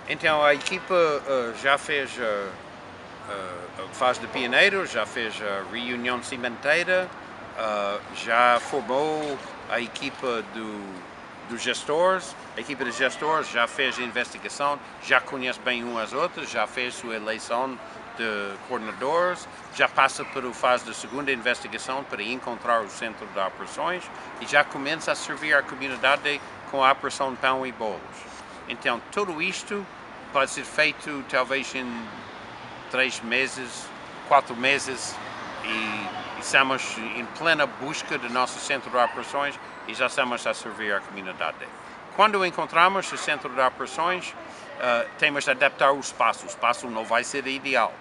Então a equipa já fez faz de pioneiro, já fez a reunião cimenteira, já formou a equipa dos gestores, a equipa de gestores já fez a investigação, já conhece bem umas às outras, já fez sua eleição de coordenadores, já passa para a fase da segunda investigação para encontrar o centro de operações e já começa a servir a comunidade com a operação de pão e bolos. Então tudo isto pode ser feito talvez em 3 meses, 4 meses e estamos em plena busca do nosso centro de operações e já estamos a servir a comunidade. Quando encontramos o centro de operações, temos de adaptar o espaço não vai ser ideal.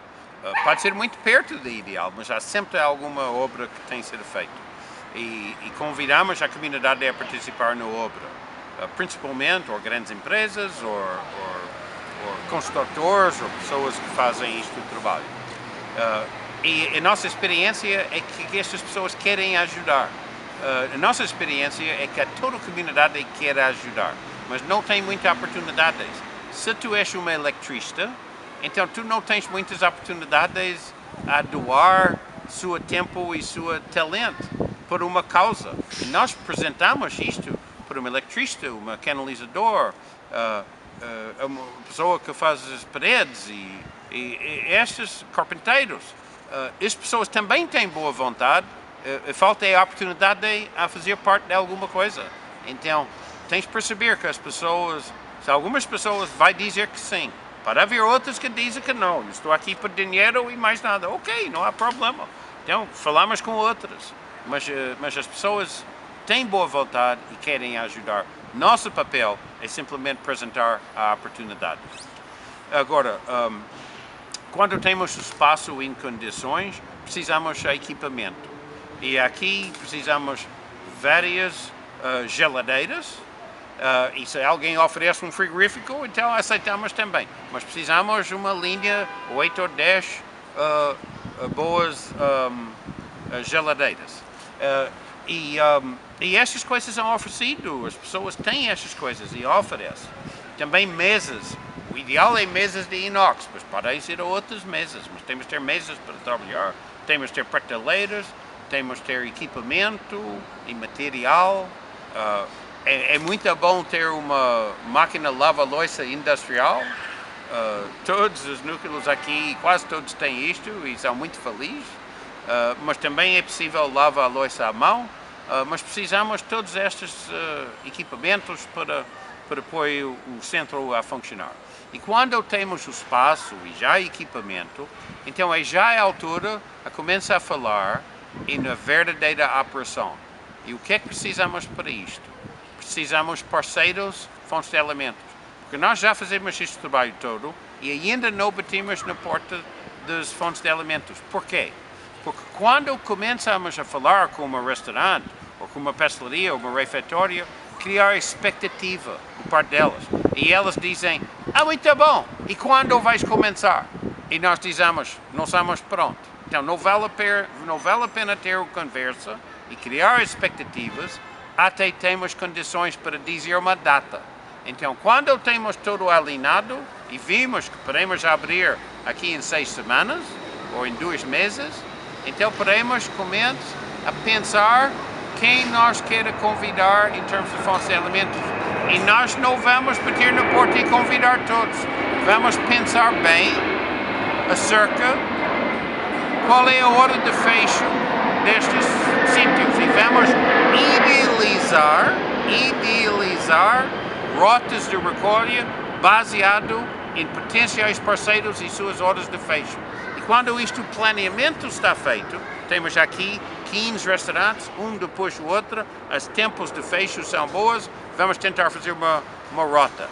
Pode ser muito perto do ideal, mas há sempre alguma obra que tem que ser feita. E convidamos a comunidade a participar na obra, principalmente ou grandes empresas, ou construtores, ou pessoas que fazem este trabalho. E a nossa experiência é que estas pessoas querem ajudar. A nossa experiência é que toda a comunidade quer ajudar, mas não tem muitas oportunidades. Se tu és uma eletricista, então tu não tens muitas oportunidades a doar seu tempo e seu talento por uma causa. E nós apresentamos isto para um eletricista, um canalizador, uma pessoa que faz as paredes e estes carpinteiros. As pessoas também têm boa vontade, falta a oportunidade a fazer parte de alguma coisa. Então, tens de perceber que as pessoas, se algumas pessoas vão dizer que sim, para haver outras que dizem que não, eu estou aqui por dinheiro e mais nada. Ok, não há problema. Então, falamos com outras, mas as pessoas têm boa vontade e querem ajudar. Nosso papel é simplesmente apresentar a oportunidade. Agora, quando temos espaço em condições, precisamos de equipamento. E aqui precisamos várias geladeiras. E se alguém oferece um frigorífico, então aceitamos também. Mas precisamos de uma linha 8 ou 10 boas geladeiras. E estas coisas são oferecidas, as pessoas têm estas coisas e oferecem. Também mesas. O ideal é mesas de inox, mas podem ser outras mesas. Mas temos de ter mesas para trabalhar, temos de ter prateleiras, temos de ter equipamento e material. É muito bom ter uma máquina lava-louça industrial. Todos os núcleos aqui, quase todos têm isto e são muito felizes. Mas também é possível lavar a louça à mão. Mas precisamos de todos estes equipamentos para pôr o centro a funcionar. E quando temos o espaço e já equipamento, então é já a altura a começar a falar em uma verdadeira operação. E o que é que precisamos para isto? Precisamos de parceiros, fontes de alimentos. Porque nós já fazemos este trabalho todo e ainda não batemos na porta das fontes de alimentos. Porquê? Porque quando começamos a falar com um restaurante, ou com uma pastelaria, ou uma refeitória, criar expectativa de parte delas. E elas dizem, muito bom, e quando vais começar? E nós dizemos, não estamos prontos. Então não vale a pena ter uma conversa e criar expectativas até temos condições para dizer uma data. Então quando temos tudo alinhado e vimos que podemos abrir aqui em 6 semanas, ou em 2 meses, então podemos começar a pensar quem nós queremos convidar em termos de fontes de alimentos. E nós não vamos bater na porta e convidar todos. Vamos pensar bem acerca qual é a hora de fecho destes sítios. E vamos idealizar rotas de recolha baseado em potenciais parceiros e suas horas de fecho. E quando este planeamento está feito, temos aqui 15 restaurantes, um depois do outro, os tempos de fecho são boas, vamos tentar fazer uma rota.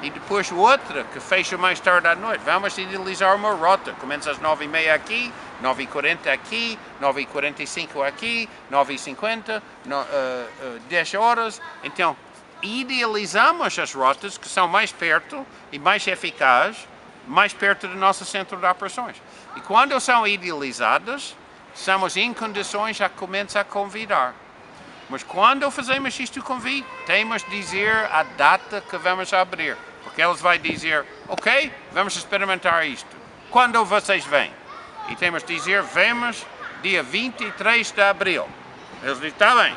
E depois outra, que fecha mais tarde à noite, vamos idealizar uma rota. Começa às 9h30 aqui, 9h40 aqui, 9h45 aqui, 9h50, 10 horas. Então, idealizamos as rotas que são mais perto e mais eficazes, mais perto do nosso centro de operações. E quando são idealizadas, estamos em condições a começar a convidar. Mas quando fazemos este convite, temos de dizer a data que vamos abrir. Porque eles vão dizer, ok, vamos experimentar isto. Quando vocês vêm? E temos de dizer, vemos dia 23 de abril. Eles dizem, está bem.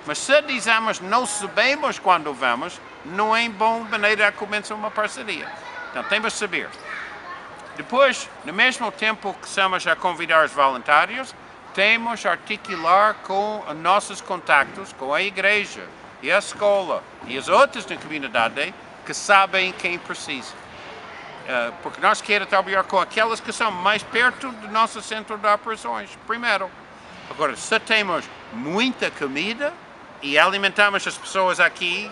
Mas se dizemos não sabemos quando vamos, não é bom maneira a começar uma parceria. Então temos de saber. Depois, no mesmo tempo que estamos a convidar os voluntários, temos de articular com os nossos contactos, com a igreja e a escola e as outras na comunidade que sabem quem precisa. Porque nós queremos trabalhar com aquelas que são mais perto do nosso centro de operações, primeiro. Agora, se temos muita comida e alimentamos as pessoas aqui,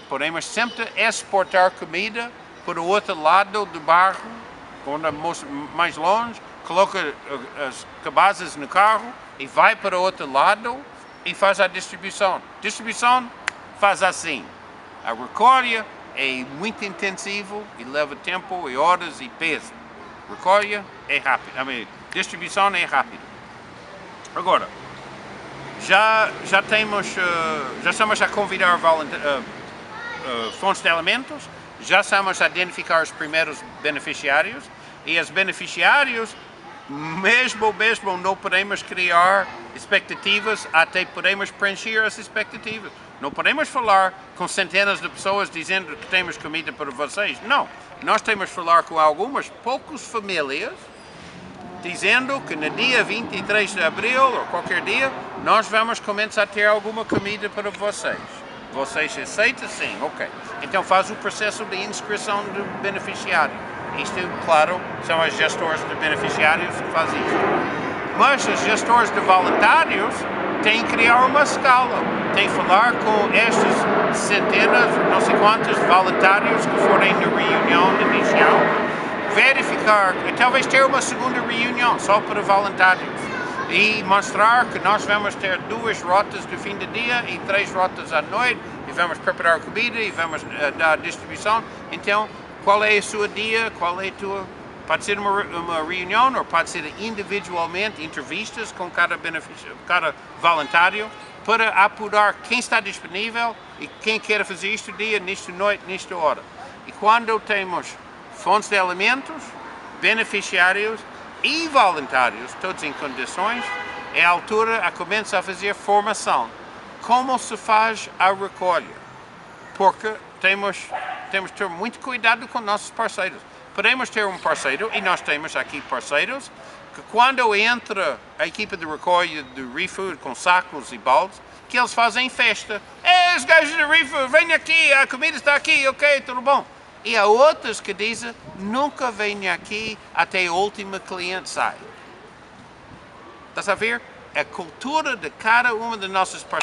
podemos sempre exportar comida para o outro lado do bairro, quando é mais longe, coloca as cabazes no carro e vai para o outro lado e faz a distribuição. Distribuição faz assim. A recolha é muito intensivo e leva tempo e horas e peso. Recolha é rápido, distribuição é rápido. Agora, já estamos a convidar fontes de alimentos, já estamos a identificar os primeiros beneficiários e os beneficiários, mesmo não podemos criar expectativas até podemos preencher as expectativas. Não podemos falar com centenas de pessoas dizendo que temos comida para vocês. Não, nós temos de falar com algumas poucas famílias dizendo que no dia 23 de abril ou qualquer dia nós vamos começar a ter alguma comida para vocês. Vocês aceitam? Sim, ok. Então faz o processo de inscrição do beneficiário. Isto, claro, são os gestores de beneficiários que fazem isto. Mas os gestores de voluntários têm que criar uma escala. Têm que falar com estes centenas, não sei quantos voluntários que forem na reunião inicial, verificar e talvez ter uma segunda reunião só para voluntários e mostrar que nós vamos ter 2 rotas do fim do dia e 3 rotas à noite e vamos preparar comida e vamos dar distribuição. Então, qual é o seu dia? Qual é a tua? Pode ser uma reunião ou pode ser individualmente entrevistas com cada voluntário para apurar quem está disponível e quem quer fazer isto dia, nesta noite, nesta hora. E quando temos fontes de alimentos, beneficiários e voluntários, todos em condições, é a altura a começar a fazer formação. Como se faz a recolha? Porque temos de ter muito cuidado com nossos parceiros. Podemos ter um parceiro, e nós temos aqui parceiros, que quando entra a equipa de recolha do Refood com sacos e baldes, que eles fazem festa. Os gajos do Refood, vem aqui, a comida está aqui, ok, tudo bom. E há outros que dizem, nunca venha aqui até o último cliente sai. Estás a ver? A cultura de cada uma de nossas parceiras.